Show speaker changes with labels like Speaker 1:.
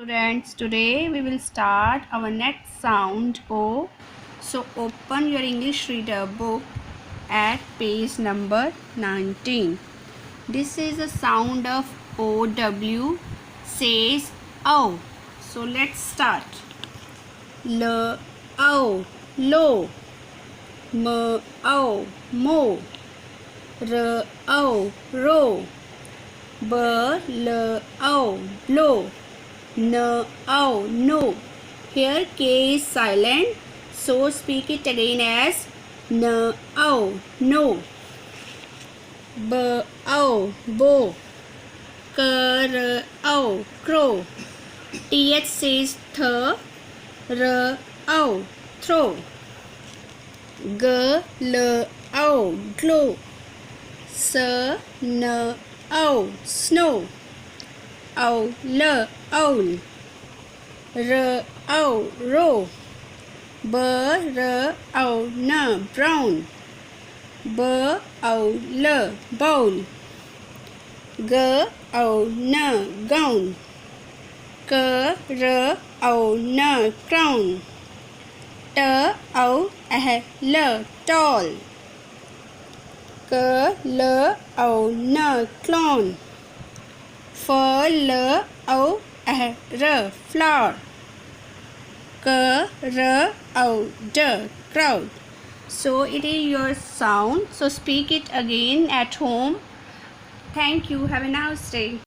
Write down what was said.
Speaker 1: Students, today we will start our next sound O. So open your English reader book at page number 19. This is a sound of OW, says O. So let's start. L O, low. M O, mo. R O, row. B L O, blow. N O, no. Here K is silent, so speak it again as N O, no. B O, bow. K R O, crow. TH says th. R O, throw. G L O, glow. S N O, snow. O L, owl. R O, row. B R O N, brown. B O L, bowl. G O N, gown. K R O N, crown. T O L, tall. K L O N, clown. F L O R, flower. K R O D, crowd. So it is your sound. So speak it again at home. Thank you. Have a nice day.